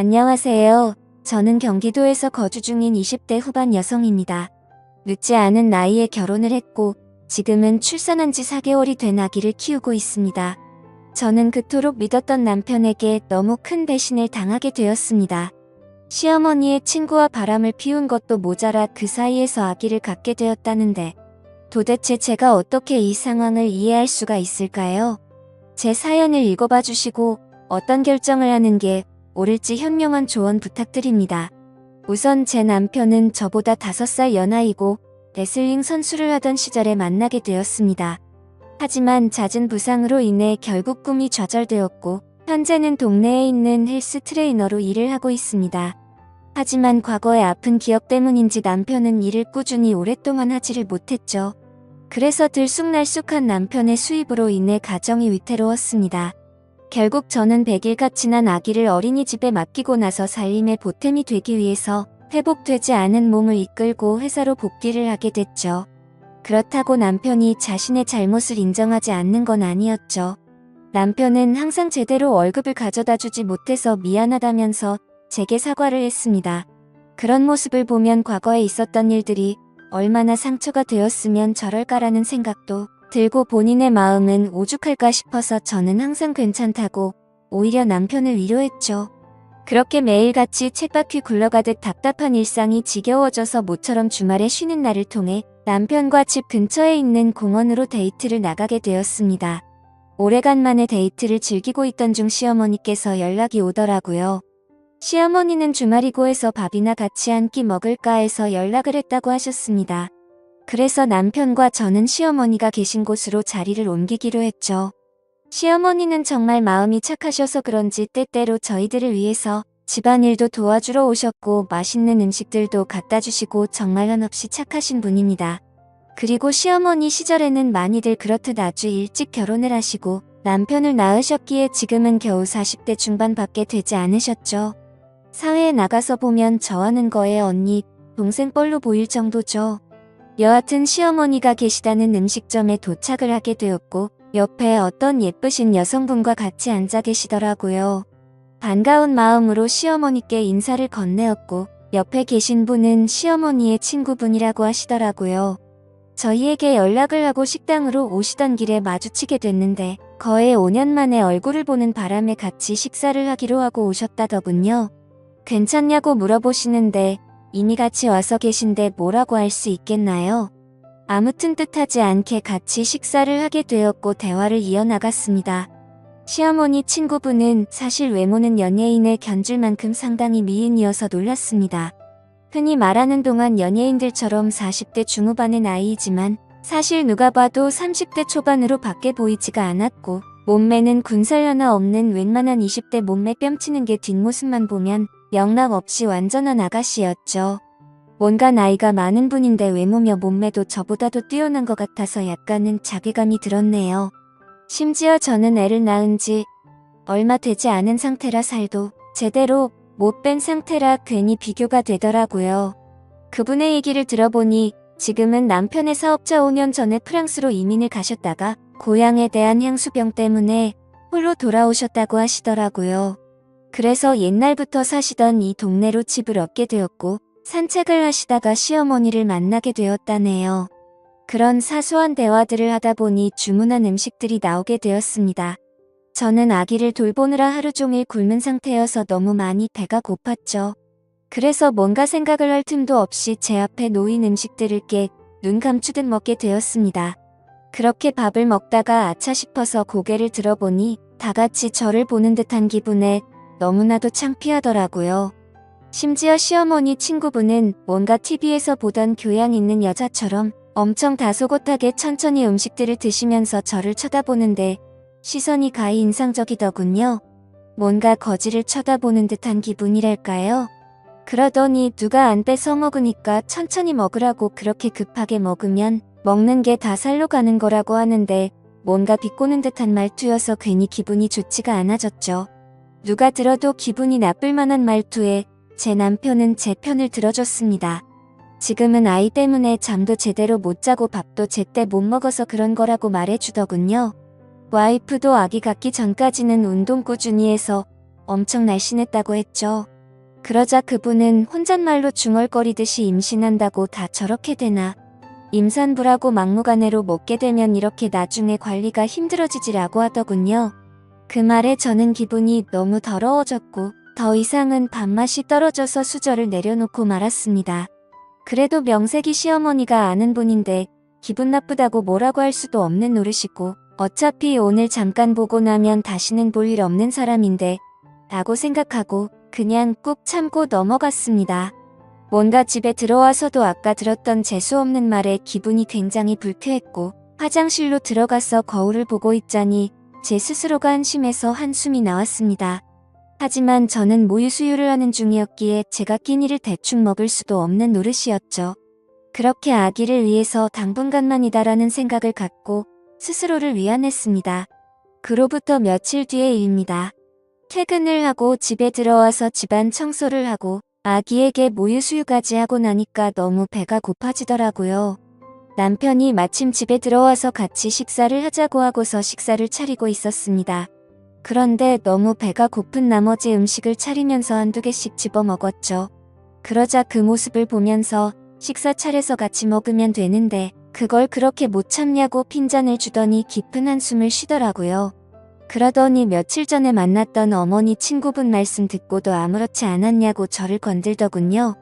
안녕하세요. 저는 경기도에서 거주 중인 20대 후반 여성입니다. 늦지 않은 나이에 결혼을 했고 지금은 출산한 지 4개월이 된 아기를 키우고 있습니다. 저는 그토록 믿었던 남편에게 너무 큰 배신을 당하게 되었습니다. 시어머니의 친구와 바람을 피운 것도 모자라 그 사이에서 아기를 갖게 되었다는데 도대체 제가 어떻게 이 상황을 이해할 수가 있을까요? 제 사연을 읽어봐 주시고 어떤 결정을 하는 게 옳을지 현명한 조언 부탁드립니다. 우선 제 남편은 저보다 5살 연하이고 레슬링 선수를 하던 시절에 만나게 되었습니다. 하지만 잦은 부상으로 인해 결국 꿈이 좌절되었고 현재는 동네에 있는 헬스 트레이너로 일을 하고 있습니다. 하지만 과거의 아픈 기억 때문인지 남편은 일을 꾸준히 오랫동안 하지를 못했죠. 그래서 들쑥날쑥한 남편의 수입으로 인해 가정이 위태로웠습니다. 결국 저는 100일가 지난 아기를 어린이집에 맡기고 나서 살림의 보탬이 되기 위해서 회복되지 않은 몸을 이끌고 회사로 복귀를 하게 됐죠. 그렇다고 남편이 자신의 잘못을 인정하지 않는 건 아니었죠. 남편은 항상 제대로 월급을 가져다 주지 못해서 미안하다면서 제게 사과를 했습니다. 그런 모습을 보면 과거에 있었던 일들이 얼마나 상처가 되었으면 저럴까라는 생각도 들고 본인의 마음은 오죽할까 싶어서 저는 항상 괜찮다고 오히려 남편을 위로했죠. 그렇게 매일같이 쳇바퀴 굴러가듯 답답한 일상이 지겨워져서 모처럼 주말에 쉬는 날을 통해 남편과 집 근처에 있는 공원으로 데이트를 나가게 되었습니다. 오래간만에 데이트를 즐기고 있던 중 시어머니께서 연락이 오더라고요. 시어머니는 주말이고 해서 밥이나 같이 한 끼 먹을까 해서 연락을 했다고 하셨습니다. 그래서 남편과 저는 시어머니가 계신 곳으로 자리를 옮기기로 했죠. 시어머니는 정말 마음이 착하셔서 그런지 때때로 저희들을 위해서 집안일도 도와주러 오셨고 맛있는 음식들도 갖다 주시고 정말 한없이 착하신 분입니다. 그리고 시어머니 시절에는 많이들 그렇듯 아주 일찍 결혼을 하시고 남편을 낳으셨기에 지금은 겨우 40대 중반밖에 되지 않으셨죠. 사회에 나가서 보면 저하는 거에 언니, 동생 뻘로 보일 정도죠. 여하튼 시어머니가 계시다는 음식점에 도착을 하게 되었고 옆에 어떤 예쁘신 여성분과 같이 앉아 계시더라고요. 반가운 마음으로 시어머니께 인사를 건네었고 옆에 계신 분은 시어머니의 친구분이라고 하시더라고요. 저희에게 연락을 하고 식당으로 오시던 길에 마주치게 됐는데 거의 5년 만에 얼굴을 보는 바람에 같이 식사를 하기로 하고 오셨다더군요. 괜찮냐고 물어보시는데 이미 같이 와서 계신데 뭐라고 할 수 있겠나요? 아무튼 뜻하지 않게 같이 식사를 하게 되었고 대화를 이어나갔습니다. 시어머니 친구분은 사실 외모는 연예인을 견줄 만큼 상당히 미인이어서 놀랐습니다. 흔히 말하는 동안 연예인들처럼 40대 중후반의 나이이지만 사실 누가 봐도 30대 초반으로 밖에 보이지가 않았고 몸매는 군살 하나 없는 웬만한 20대 몸매 뺨치는 게 뒷모습만 보면 영락 없이 완전한 아가씨였죠. 뭔가 나이가 많은 분인데 외모며 몸매도 저보다도 뛰어난 것 같아서 약간은 자괴감이 들었네요. 심지어 저는 애를 낳은 지 얼마 되지 않은 상태라 살도 제대로 못 뺀 상태라 괜히 비교가 되더라고요. 그분의 얘기를 들어보니 지금은 남편의 사업자 5년 전에 프랑스로 이민을 가셨다가 고향에 대한 향수병 때문에 홀로 돌아오셨다고 하시더라고요. 그래서 옛날부터 사시던 이 동네로 집을 얻게 되었고 산책을 하시다가 시어머니를 만나게 되었다네요. 그런 사소한 대화들을 하다 보니 주문한 음식들이 나오게 되었습니다. 저는 아기를 돌보느라 하루 종일 굶은 상태여서 너무 많이 배가 고팠죠. 그래서 뭔가 생각을 할 틈도 없이 제 앞에 놓인 음식들을 깨 눈 감추듯 먹게 되었습니다. 그렇게 밥을 먹다가 아차 싶어서 고개를 들어보니 다 같이 저를 보는 듯한 기분에 너무나도 창피하더라고요. 심지어 시어머니 친구분은 뭔가 TV에서 보던 교양 있는 여자처럼 엄청 다소곳하게 천천히 음식들을 드시면서 저를 쳐다보는데 시선이 가히 인상적이더군요. 뭔가 거지를 쳐다보는 듯한 기분이랄까요? 그러더니 누가 안 뺏어 먹으니까 천천히 먹으라고 그렇게 급하게 먹으면 먹는 게 다 살로 가는 거라고 하는데 뭔가 비꼬는 듯한 말투여서 괜히 기분이 좋지가 않아졌죠. 누가 들어도 기분이 나쁠 만한 말투에 제 남편은 제 편을 들어줬습니다. 지금은 아이 때문에 잠도 제대로 못 자고 밥도 제때 못 먹어서 그런 거라고 말해주더군요. 와이프도 아기 갖기 전까지는 운동 꾸준히 해서 엄청 날씬했다고 했죠. 그러자 그분은 혼잣말로 중얼거리듯이 임신한다고 다 저렇게 되나. 임산부라고 막무가내로 먹게 되면 이렇게 나중에 관리가 힘들어지지라고 하더군요. 그 말에 저는 기분이 너무 더러워졌고 더 이상은 밥맛이 떨어져서 수저를 내려놓고 말았습니다. 그래도 명색이 시어머니가 아는 분인데 기분 나쁘다고 뭐라고 할 수도 없는 노릇이고 어차피 오늘 잠깐 보고 나면 다시는 볼 일 없는 사람인데 라고 생각하고 그냥 꾹 참고 넘어갔습니다. 뭔가 집에 들어와서도 아까 들었던 재수없는 말에 기분이 굉장히 불쾌했고 화장실로 들어가서 거울을 보고 있자니 제 스스로가 한심해서 한숨이 나왔습니다. 하지만 저는 모유 수유를 하는 중이었기에 제가 끼니를 대충 먹을 수도 없는 노릇이었죠. 그렇게 아기를 위해서 당분간만이다라는 생각을 갖고 스스로를 위안했습니다. 그로부터 며칠 뒤의 일입니다. 퇴근을 하고 집에 들어와서 집안 청소를 하고 아기에게 모유 수유까지 하고 나니까 너무 배가 고파지더라고요. 남편이 마침 집에 들어와서 같이 식사를 하자고 하고서 식사를 차리고 있었습니다. 그런데 너무 배가 고픈 나머지 음식을 차리면서 한두 개씩 집어 먹었죠. 그러자 그 모습을 보면서 식사 차려서 같이 먹으면 되는데 그걸 그렇게 못 참냐고 핀잔을 주더니 깊은 한숨을 쉬더라고요. 그러더니 며칠 전에 만났던 어머니 친구분 말씀 듣고도 아무렇지 않았냐고 저를 건들더군요.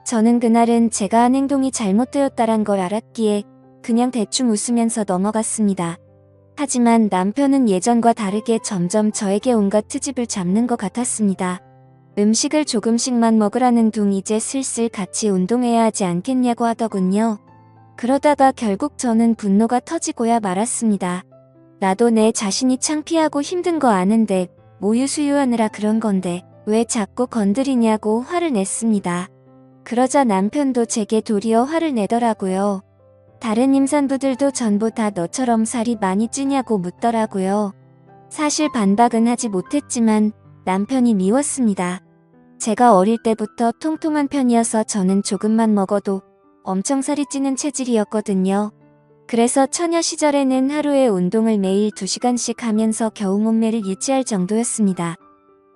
저는 그날은 제가 한 행동이 잘못되었다란 걸 알았기에 그냥 대충 웃으면서 넘어갔습니다. 하지만 남편은 예전과 다르게 점점 저에게 온갖 트집을 잡는 것 같았습니다. 음식을 조금씩만 먹으라는 둥 이제 슬슬 같이 운동해야 하지 않겠냐고 하더군요. 그러다가 결국 저는 분노가 터지고야 말았습니다. 나도 내 자신이 창피하고 힘든 거 아는데 모유 수유하느라 그런 건데 왜 자꾸 건드리냐고 화를 냈습니다. 그러자 남편도 제게 도리어 화를 내더라고요. 다른 임산부들도 전부 다 너처럼 살이 많이 찌냐고 묻더라고요. 사실 반박은 하지 못했지만 남편이 미웠습니다. 제가 어릴 때부터 통통한 편이어서 저는 조금만 먹어도 엄청 살이 찌는 체질이었거든요. 그래서 처녀 시절에는 하루에 운동을 매일 2시간씩 하면서 겨우 몸매를 유지할 정도였습니다.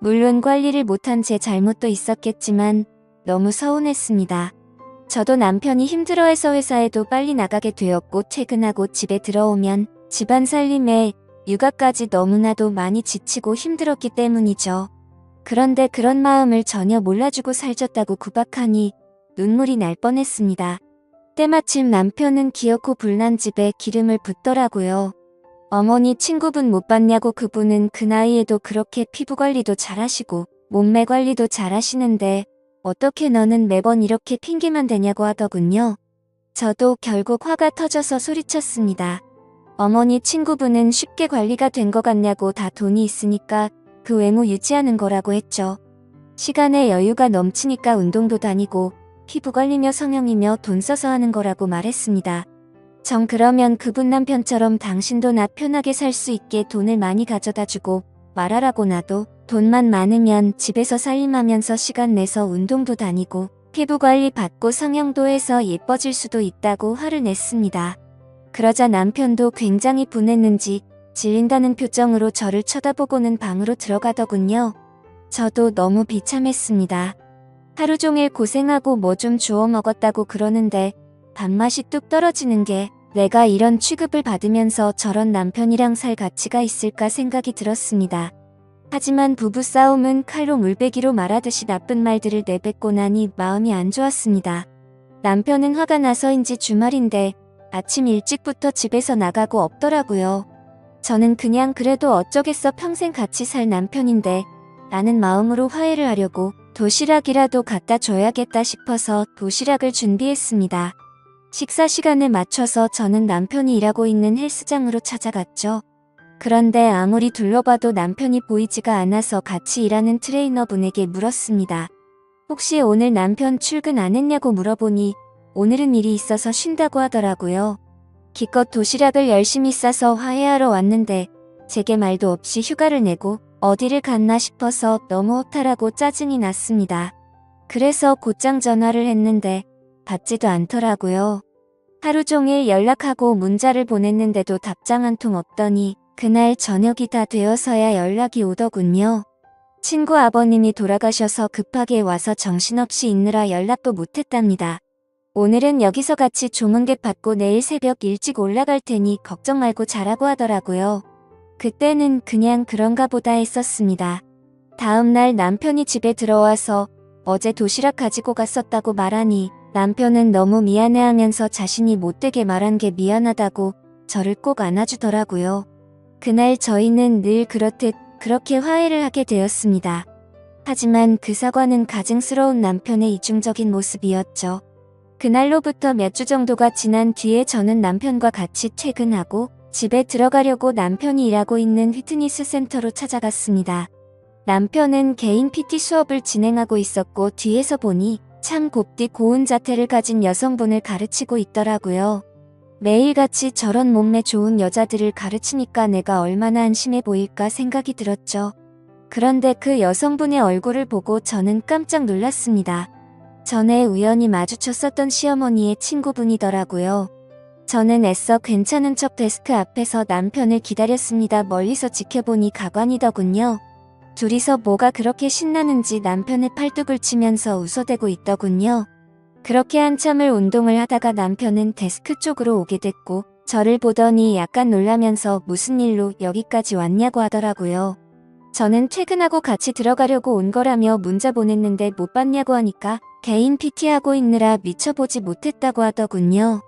물론 관리를 못한 제 잘못도 있었겠지만 너무 서운했습니다. 저도 남편이 힘들어해서 회사에도 빨리 나가게 되었고 퇴근하고 집에 들어오면 집안 살림에 육아까지 너무나도 많이 지치고 힘들었기 때문이죠. 그런데 그런 마음을 전혀 몰라주고 살쪘다고 구박하니 눈물이 날 뻔했습니다. 때마침 남편은 기어코 불난 집에 기름을 붓더라고요. 어머니 친구분 못 봤냐고. 그분은 그 나이에도 그렇게 피부 관리도 잘하시고 몸매 관리도 잘하시는데 어떻게 너는 매번 이렇게 핑계만 대냐고 하더군요. 저도 결국 화가 터져서 소리쳤습니다. 어머니 친구분은 쉽게 관리가 된 것 같냐고. 다 돈이 있으니까 그 외모 유지하는 거라고 했죠. 시간에 여유가 넘치니까 운동도 다니고 피부 관리며 성형이며 돈 써서 하는 거라고 말했습니다. 전 그러면 그분 남편처럼 당신도 나 편하게 살 수 있게 돈을 많이 가져다 주고 말하라고. 나도 돈만 많으면 집에서 살림하면서 시간 내서 운동도 다니고 피부 관리 받고 성형도 해서 예뻐질 수도 있다고 화를 냈습니다. 그러자 남편도 굉장히 분했는지 질린다는 표정으로 저를 쳐다보고는 방으로 들어가더군요. 저도 너무 비참했습니다. 하루 종일 고생하고 뭐 좀 주워 먹었다고 그러는데 밥맛이 뚝 떨어지는 게 내가 이런 취급을 받으면서 저런 남편이랑 살 가치가 있을까 생각이 들었습니다. 하지만 부부싸움은 칼로 물베기로 말하듯이 나쁜 말들을 내뱉고 나니 마음이 안 좋았습니다. 남편은 화가 나서인지 주말인데 아침 일찍부터 집에서 나가고 없더라고요. 저는 그냥 그래도 어쩌겠어, 평생 같이 살 남편인데 라는 마음으로 화해를 하려고 도시락이라도 갖다 줘야겠다 싶어서 도시락을 준비했습니다. 식사 시간에 맞춰서 저는 남편이 일하고 있는 헬스장으로 찾아갔죠. 그런데 아무리 둘러봐도 남편이 보이지가 않아서 같이 일하는 트레이너분에게 물었습니다. 혹시 오늘 남편 출근 안 했냐고 물어보니 오늘은 일이 있어서 쉰다고 하더라고요. 기껏 도시락을 열심히 싸서 화해하러 왔는데 제게 말도 없이 휴가를 내고 어디를 갔나 싶어서 너무 허탈하고 짜증이 났습니다. 그래서 곧장 전화를 했는데 받지도 않더라고요. 하루 종일 연락하고 문자를 보냈는데도 답장 한 통 없더니 그날 저녁이 다 되어서야 연락이 오더군요. 친구 아버님이 돌아가셔서 급하게 와서 정신없이 있느라 연락도 못했답니다. 오늘은 여기서 같이 조문객 받고 내일 새벽 일찍 올라갈 테니 걱정 말고 자라고 하더라고요. 그때는 그냥 그런가 보다 했었습니다. 다음날 남편이 집에 들어와서 어제 도시락 가지고 갔었다고 말하니 남편은 너무 미안해하면서 자신이 못되게 말한 게 미안하다고 저를 꼭 안아주더라고요. 그날 저희는 늘 그렇듯 그렇게 화해를 하게 되었습니다. 하지만 그 사과는 가증스러운 남편의 이중적인 모습이었죠. 그날로부터 몇 주 정도가 지난 뒤에 저는 남편과 같이 퇴근하고 집에 들어가려고 남편이 일하고 있는 피트니스 센터로 찾아갔습니다. 남편은 개인 PT 수업을 진행하고 있었고 뒤에서 보니 참 곱디 고운 자태를 가진 여성분을 가르치고 있더라고요. 매일같이 저런 몸매 좋은 여자들을 가르치니까 내가 얼마나 한심해 보일까 생각이 들었죠. 그런데 그 여성분의 얼굴을 보고 저는 깜짝 놀랐습니다. 전에 우연히 마주쳤었던 시어머니의 친구분이더라고요. 저는 애써 괜찮은 척 데스크 앞에서 남편을 기다렸습니다. 멀리서 지켜보니 가관이더군요. 둘이서 뭐가 그렇게 신나는지 남편의 팔뚝을 치면서 웃어대고 있더군요. 그렇게 한참을 운동을 하다가 남편은 데스크 쪽으로 오게 됐고 저를 보더니 약간 놀라면서 무슨 일로 여기까지 왔냐고 하더라고요. 저는 퇴근하고 같이 들어가려고 온 거라며 문자 보냈는데 못 봤냐고 하니까 개인 PT하고 있느라 미쳐보지 못했다고 하더군요.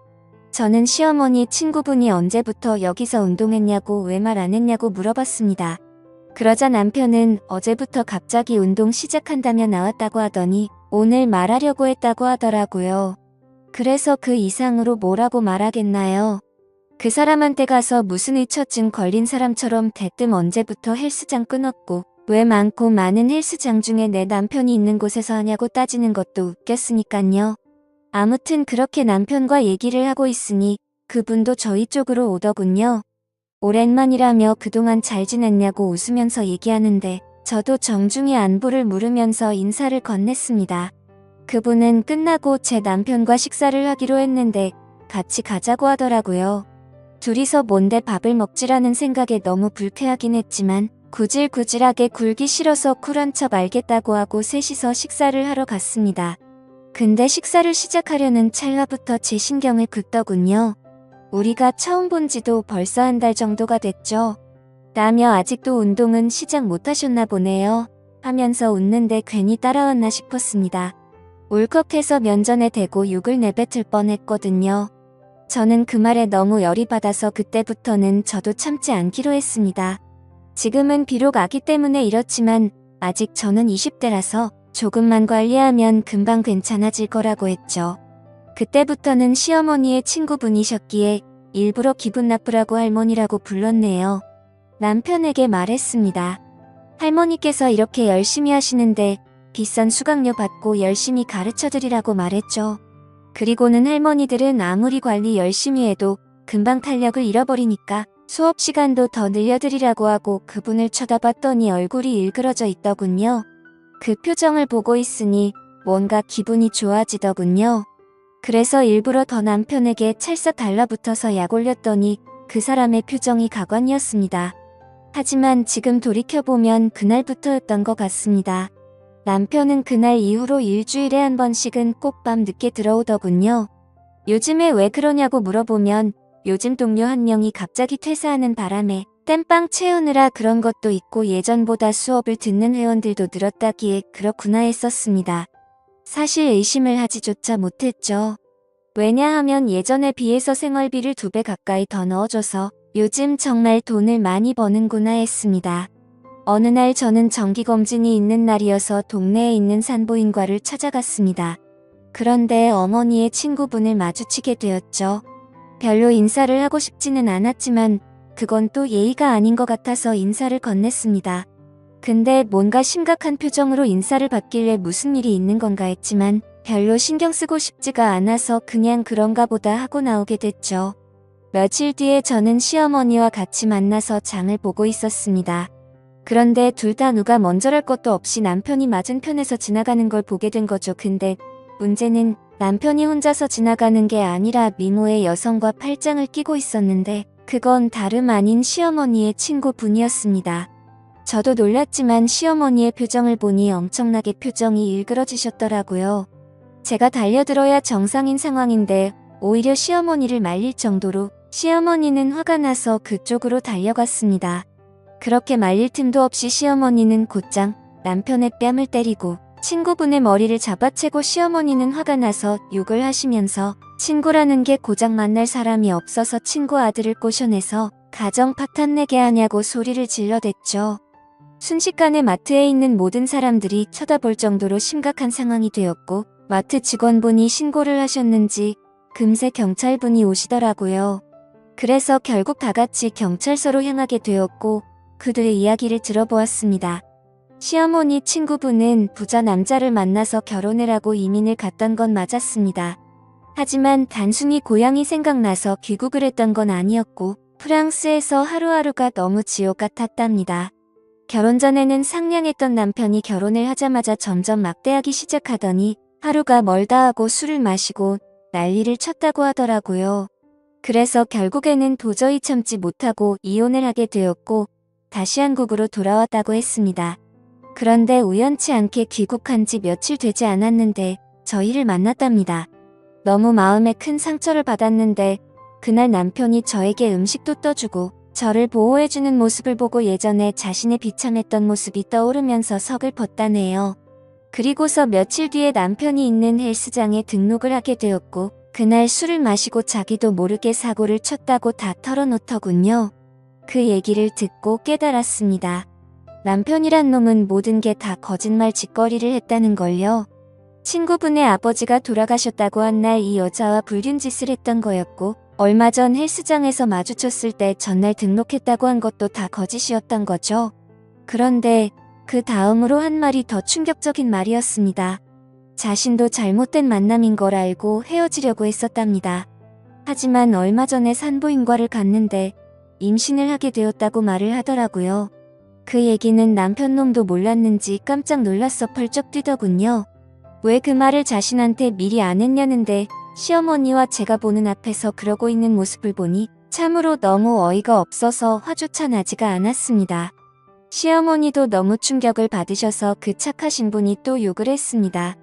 저는 시어머니 친구분이 언제부터 여기서 운동했냐고 왜 말 안 했냐고 물어봤습니다. 그러자 남편은 어제부터 갑자기 운동 시작한다며 나왔다고 하더니 오늘 말하려고 했다고 하더라고요. 그래서 그 이상으로 뭐라고 말하겠나요? 그 사람한테 가서 무슨 의처증 걸린 사람처럼 대뜸 언제부터 헬스장 끊었고 왜 많고 많은 헬스장 중에 내 남편이 있는 곳에서 하냐고 따지는 것도 웃겼으니깐요. 아무튼 그렇게 남편과 얘기를 하고 있으니 그분도 저희 쪽으로 오더군요. 오랜만이라며 그동안 잘 지냈냐고 웃으면서 얘기하는데 저도 정중히 안부를 물으면서 인사를 건넸습니다. 그분은 끝나고 제 남편과 식사를 하기로 했는데 같이 가자고 하더라고요. 둘이서 뭔데 밥을 먹지라는 생각에 너무 불쾌하긴 했지만 구질구질하게 굴기 싫어서 쿨한 척 알겠다고 하고 셋이서 식사를 하러 갔습니다. 근데 식사를 시작하려는 찰나부터 제 신경을 긋더군요. 우리가 처음 본 지도 벌써 한 달 정도가 됐죠. 라며 아직도 운동은 시작 못하셨나 보네요. 하면서 웃는데 괜히 따라왔나 싶었습니다. 울컥해서 면전에 대고 욕을 내뱉을 뻔했거든요. 저는 그 말에 너무 열이 받아서 그때부터는 저도 참지 않기로 했습니다. 지금은 비록 아기 때문에 이렇지만 아직 저는 20대라서 조금만 관리하면 금방 괜찮아질 거라고 했죠. 그때부터는 시어머니의 친구분이셨기에 일부러 기분 나쁘라고 할머니라고 불렀네요. 남편에게 말했습니다. 할머니께서 이렇게 열심히 하시는데 비싼 수강료 받고 열심히 가르쳐드리라고 말했죠. 그리고는 할머니들은 아무리 관리 열심히 해도 금방 탄력을 잃어버리니까 수업 시간도 더 늘려드리라고 하고 그분을 쳐다봤더니 얼굴이 일그러져 있더군요. 그 표정을 보고 있으니 뭔가 기분이 좋아지더군요. 그래서 일부러 더 남편에게 찰싹 달라붙어서 약 올렸더니 그 사람의 표정이 가관이었습니다. 하지만 지금 돌이켜보면 그날부터였던 것 같습니다. 남편은 그날 이후로 일주일에 한 번씩은 꼭 밤 늦게 들어오더군요. 요즘에 왜 그러냐고 물어보면 요즘 동료 한 명이 갑자기 퇴사하는 바람에 땜빵 채우느라 그런 것도 있고 예전보다 수업을 듣는 회원들도 늘었다기에 그렇구나 했었습니다. 사실 의심을 하지조차 못했죠. 왜냐하면 예전에 비해서 생활비를 2배 가까이 더 넣어줘서 요즘 정말 돈을 많이 버는구나 했습니다. 어느 날 저는 정기검진이 있는 날이어서 동네에 있는 산부인과를 찾아갔습니다. 그런데 어머니의 친구분을 마주치게 되었죠. 별로 인사를 하고 싶지는 않았지만 그건 또 예의가 아닌 것 같아서 인사를 건넸습니다. 근데 뭔가 심각한 표정으로 인사를 받길래 무슨 일이 있는 건가 했지만 별로 신경 쓰고 싶지가 않아서 그냥 그런가 보다 하고 나오게 됐죠. 며칠 뒤에 저는 시어머니와 같이 만나서 장을 보고 있었습니다. 그런데 둘 다 누가 먼저랄 것도 없이 남편이 맞은편에서 지나가는 걸 보게 된 거죠. 근데 문제는 남편이 혼자서 지나가는 게 아니라 미모의 여성과 팔짱을 끼고 있었는데 그건 다름 아닌 시어머니의 친구분이었습니다. 저도 놀랐지만 시어머니의 표정을 보니 엄청나게 표정이 일그러지셨더라고요. 제가 달려들어야 정상인 상황인데 오히려 시어머니를 말릴 정도로 시어머니는 화가 나서 그쪽으로 달려갔습니다. 그렇게 말릴 틈도 없이 시어머니는 곧장 남편의 뺨을 때리고 친구분의 머리를 잡아채고 시어머니는 화가 나서 욕을 하시면서 친구라는 게 고작 만날 사람이 없어서 친구 아들을 꼬셔내서 가정 파탄내게 하냐고 소리를 질러댔죠. 순식간에 마트에 있는 모든 사람들이 쳐다볼 정도로 심각한 상황이 되었고 마트 직원분이 신고를 하셨는지 금세 경찰분이 오시더라고요. 그래서 결국 다 같이 경찰서로 향하게 되었고 그들의 이야기를 들어보았습니다. 시어머니 친구분은 부자 남자를 만나서 결혼을 하고 이민을 갔던 건 맞았습니다. 하지만 단순히 고향이 생각나서 귀국을 했던 건 아니었고 프랑스에서 하루하루가 너무 지옥 같았답니다. 결혼 전에는 상냥했던 남편이 결혼을 하자마자 점점 막대하기 시작하더니 하루가 멀다 하고 술을 마시고 난리를 쳤다고 하더라고요. 그래서 결국에는 도저히 참지 못하고 이혼을 하게 되었고 다시 한국으로 돌아왔다고 했습니다. 그런데 우연치 않게 귀국한 지 며칠 되지 않았는데 저희를 만났답니다. 너무 마음에 큰 상처를 받았는데 그날 남편이 저에게 음식도 떠주고 저를 보호해주는 모습을 보고 예전에 자신의 비참했던 모습이 떠오르면서 서글펐다네요. 그리고서 며칠 뒤에 남편이 있는 헬스장에 등록을 하게 되었고 그날 술을 마시고 자기도 모르게 사고를 쳤다고 다 털어놓더군요. 그 얘기를 듣고 깨달았습니다. 남편이란 놈은 모든 게 다 거짓말 짓거리를 했다는 걸요. 친구분의 아버지가 돌아가셨다고 한 날 이 여자와 불륜짓을 했던 거였고 얼마 전 헬스장에서 마주쳤을 때 전날 등록했다고 한 것도 다 거짓이었던 거죠. 그런데 그 다음으로 한 말이 더 충격적인 말이었습니다. 자신도 잘못된 만남인 걸 알고 헤어지려고 했었답니다. 하지만 얼마 전에 산부인과를 갔는데 임신을 하게 되었다고 말을 하더라고요. 그 얘기는 남편 놈도 몰랐는지 깜짝 놀라서 펄쩍 뛰더군요. 왜 그 말을 자신한테 미리 안 했냐는데 시어머니와 제가 보는 앞에서 그러고 있는 모습을 보니 참으로 너무 어이가 없어서 화조차 나지가 않았습니다. 시어머니도 너무 충격을 받으셔서 그 착하신 분이 또 욕을 했습니다.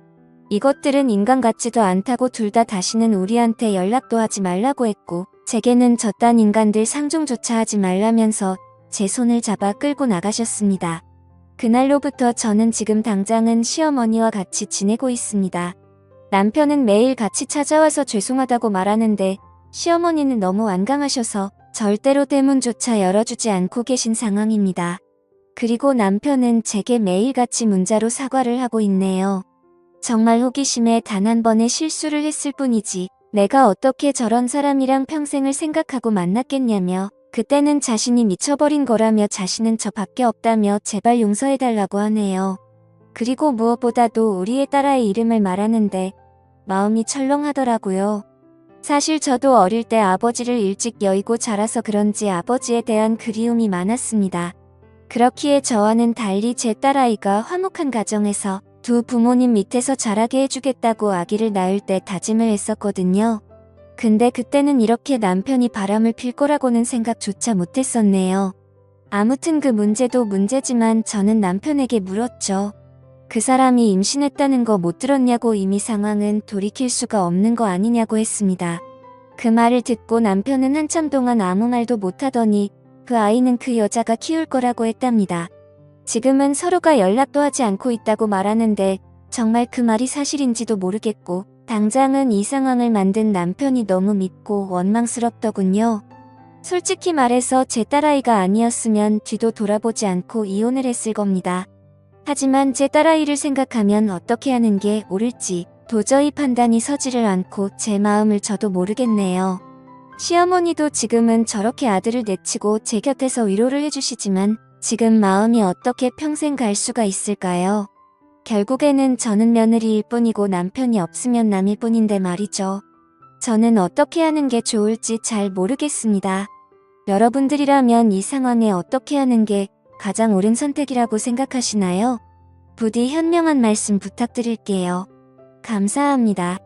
이것들은 인간 같지도 않다고 둘 다 다시는 우리한테 연락도 하지 말라고 했고 제게는 저딴 인간들 상종조차 하지 말라면서 제 손을 잡아 끌고 나가셨습니다. 그날로부터 저는 지금 당장은 시어머니와 같이 지내고 있습니다. 남편은 매일 같이 찾아와서 죄송하다고 말하는데 시어머니는 너무 완강하셔서 절대로 대문조차 열어주지 않고 계신 상황입니다. 그리고 남편은 제게 매일같이 문자로 사과를 하고 있네요. 정말 호기심에 단 한 번의 실수를 했을 뿐이지 내가 어떻게 저런 사람이랑 평생을 생각하고 만났겠냐며 그때는 자신이 미쳐버린 거라며 자신은 저밖에 없다며 제발 용서해달라고 하네요. 그리고 무엇보다도 우리의 딸아이 이름을 말하는데 마음이 철렁하더라고요. 사실 저도 어릴 때 아버지를 일찍 여의고 자라서 그런지 아버지에 대한 그리움이 많았습니다. 그렇기에 저와는 달리 제 딸아이가 화목한 가정에서 두 부모님 밑에서 자라게 해주겠다고 아기를 낳을 때 다짐을 했었거든요. 근데 그때는 이렇게 남편이 바람을 필 거라고는 생각조차 못했었네요. 아무튼 그 문제도 문제지만 저는 남편에게 물었죠. 그 사람이 임신했다는 거 못 들었냐고 이미 상황은 돌이킬 수가 없는 거 아니냐고 했습니다. 그 말을 듣고 남편은 한참 동안 아무 말도 못하더니 그 아이는 그 여자가 키울 거라고 했답니다. 지금은 서로가 연락도 하지 않고 있다고 말하는데 정말 그 말이 사실인지도 모르겠고 당장은 이 상황을 만든 남편이 너무 믿고 원망스럽더군요. 솔직히 말해서 제 딸아이가 아니었으면 뒤도 돌아보지 않고 이혼을 했을 겁니다. 하지만 제 딸아이를 생각하면 어떻게 하는 게 옳을지 도저히 판단이 서지를 않고 제 마음을 저도 모르겠네요. 시어머니도 지금은 저렇게 아들을 내치고 제 곁에서 위로를 해주시지만 지금 마음이 어떻게 평생 갈 수가 있을까요? 결국에는 저는 며느리일 뿐이고 남편이 없으면 남일 뿐인데 말이죠. 저는 어떻게 하는 게 좋을지 잘 모르겠습니다. 여러분들이라면 이 상황에 어떻게 하는 게 가장 옳은 선택이라고 생각하시나요? 부디 현명한 말씀 부탁드릴게요. 감사합니다.